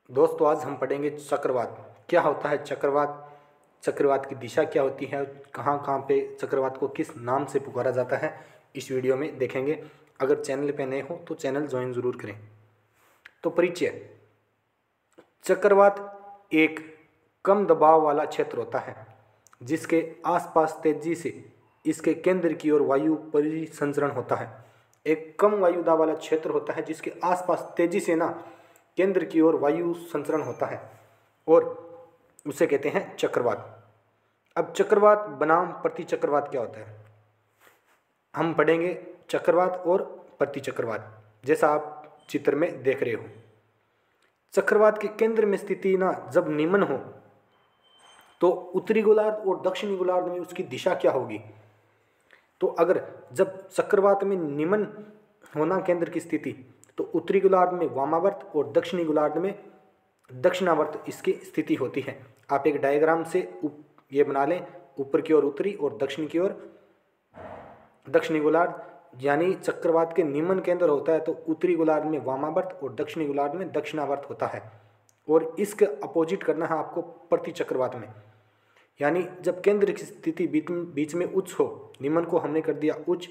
दोस्तों आज हम पढ़ेंगे चक्रवात। क्या होता है चक्रवात, चक्रवात की दिशा क्या होती है, कहाँ कहाँ पे चक्रवात को किस नाम से पुकारा जाता है, इस वीडियो में देखेंगे। अगर चैनल पे नए हो तो चैनल ज्वाइन ज़रूर करें। तो परिचय। चक्रवात एक कम दबाव वाला क्षेत्र होता है जिसके आसपास तेजी से इसके केंद्र की ओर वायु परिसंचरण होता है। एक कम वायु दाब वाला क्षेत्र होता है जिसके आसपास तेजी से ना केंद्र की ओर वायु संचरण होता है और उसे कहते हैं चक्रवात। अब चक्रवात बनाम प्रतिचक्रवात क्या होता है, हम पढ़ेंगे चक्रवात और प्रतिचक्रवात, जैसा आप चित्र में देख रहे हो। चक्रवात के केंद्र में स्थिति ना जब निम्न हो तो उत्तरी गोलार्ध और दक्षिणी गोलार्ध में उसकी दिशा क्या होगी। तो अगर जब चक्रवात में निम्न होना केंद्र की स्थिति तो उत्तरी गोलार्ध में वामावर्त और दक्षिणी गोलार्ध में दक्षिणावर्त इसकी स्थिति होती है। आप एक डायग्राम से ये बना लें, ऊपर की ओर उत्तरी और दक्षिण की ओर दक्षिणी गोलार्ध। यानी चक्रवात के निम्न केंद्र होता है तो उत्तरी गोलार्ध में वामावर्त और दक्षिणी गोलार्ध में दक्षिणावर्त होता है। और इसके अपोजिट करना है आपको प्रति चक्रवात में, यानी जब केंद्र की स्थिति बीच में उच्च हो, निम्न को हमने कर दिया उच्च,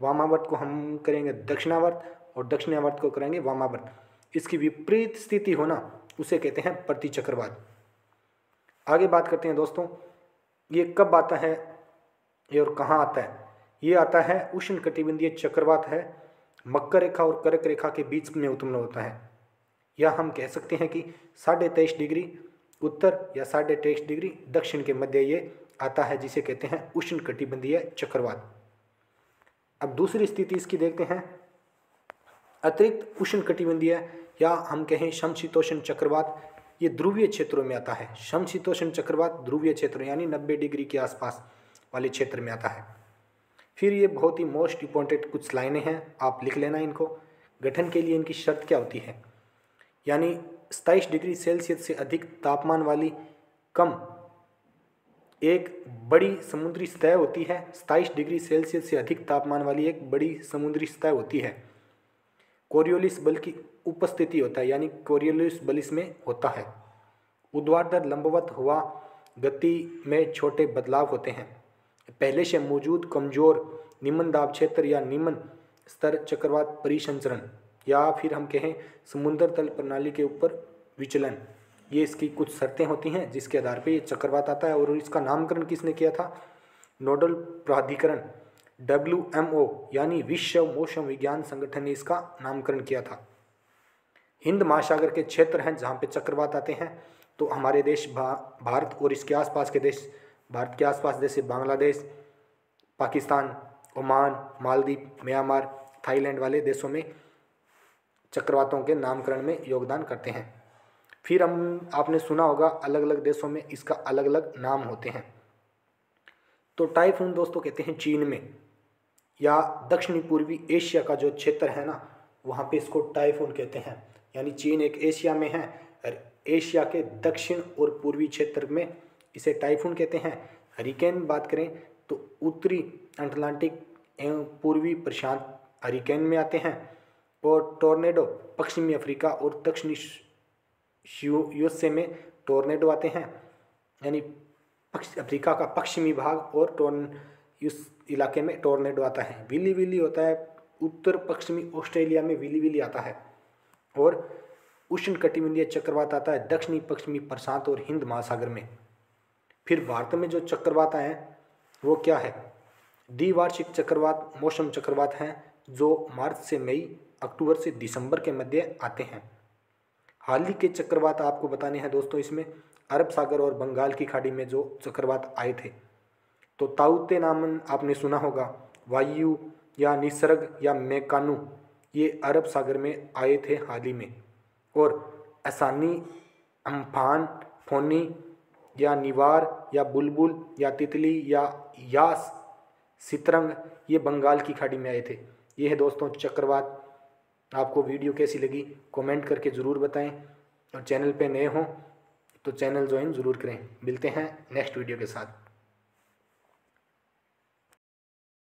वामावर्त को हम करेंगे दक्षिणावर्त और दक्षिणावर्त को करेंगे वामावर्त, इसकी विपरीत स्थिति होना उसे कहते हैं प्रति चक्रवात। आगे बात करते हैं दोस्तों, ये कब आता है ये और कहाँ आता है। ये आता है उष्ण कटिबंधीय चक्रवात है, मकर रेखा और कर्क रेखा के बीच में उत्पन्न होता है। या हम कह सकते हैं कि 23.5 डिग्री उत्तर या 23.5 डिग्री दक्षिण के मध्य ये आता है, जिसे कहते हैं उष्ण कटिबंधीय चक्रवात। अब दूसरी स्थिति इसकी देखते हैं, अतिरिक्त उष्ण कटिबंधीय या हम कहें समशीतोष्ण चक्रवात। ये ध्रुवीय क्षेत्रों में आता है। समशीतोष्ण चक्रवात ध्रुवीय क्षेत्र यानी 90 डिग्री के आसपास वाले क्षेत्र में आता है। फिर ये बहुत ही मोस्ट इंपॉर्टेंट कुछ लाइनें हैं, आप लिख लेना इनको। गठन के लिए इनकी शर्त क्या होती है, यानी 27 डिग्री सेल्सियस से अधिक तापमान वाली कम एक बड़ी समुद्री सतह होती है। 27 डिग्री सेल्सियस से अधिक तापमान वाली एक बड़ी समुद्री सतह होती है। कोरियोलिस बल की उपस्थिति होता है, यानी कोरियोलिस बल इसमें होता है। ऊर्ध्वाधर लंबवत हवा गति में छोटे बदलाव होते हैं। पहले से मौजूद कमजोर निम्न दाब क्षेत्र या निम्न स्तर चक्रवात परिसंचरण, या फिर हम कहें समुद्र तल प्रणाली के ऊपर विचलन, ये इसकी कुछ शर्तें होती हैं जिसके आधार पर ये चक्रवात आता है। और इसका नामकरण किसने किया था, नोडल प्राधिकरण WMO यानी विश्व मौसम विज्ञान संगठन ने इसका नामकरण किया था। हिंद महासागर के क्षेत्र हैं जहाँ पे चक्रवात आते हैं। तो हमारे देश भारत और इसके आसपास के देश, भारत के आसपास जैसे Bangladesh, Pakistan, Oman, Maldives, Myanmar, Thailand वाले देशों में चक्रवातों के नामकरण में योगदान करते हैं। फिर आपने सुना होगा अलग अलग देशों में इसका अलग अलग नाम होते हैं। तो टाइफून दोस्तों कहते हैं चीन में या दक्षिणी पूर्वी एशिया का जो क्षेत्र है ना, वहाँ पे इसको टाइफून कहते हैं। यानी चीन एक एशिया में है और एशिया के दक्षिण और पूर्वी क्षेत्र में इसे टाइफून कहते हैं। हरिकेन बात करें तो उत्तरी अटलांटिक एवं पूर्वी प्रशांत हरिकेन में आते हैं। और टोर्नेडो पश्चिमी अफ्रीका और दक्षिणी यूएसए में टोर्नेडो आते हैं, यानी अफ्रीका का पश्चिमी भाग और इस इलाके में टोर्नेडो आता है। विली विली होता है, उत्तर पश्चिमी ऑस्ट्रेलिया में विली विली आता है। और उष्ण कटिबंधीय चक्रवात आता है दक्षिणी पश्चिमी प्रशांत और हिंद महासागर में। फिर भारत में जो चक्रवात आए हैं वो क्या है, द्विवार्षिक चक्रवात मौसम चक्रवात हैं जो मार्च से मई, अक्टूबर से दिसंबर के मध्य आते हैं। हाल ही के चक्रवात आपको बताने हैं दोस्तों, इसमें अरब सागर और बंगाल की खाड़ी में जो चक्रवात आए थे। तो ताउते नाम आपने सुना होगा, वायु या निसर्ग या मेकानु, ये अरब सागर में आए थे हाल ही में। और असानी, अम्फान, फोनी या निवार या बुलबुल या तितली या यास, सितरंग, ये बंगाल की खाड़ी में आए थे। ये है दोस्तों चक्रवात। आपको वीडियो कैसी लगी कमेंट करके ज़रूर बताएं, और चैनल पे नए हों तो चैनल ज्वाइन ज़रूर करें। मिलते हैं नेक्स्ट वीडियो के साथ।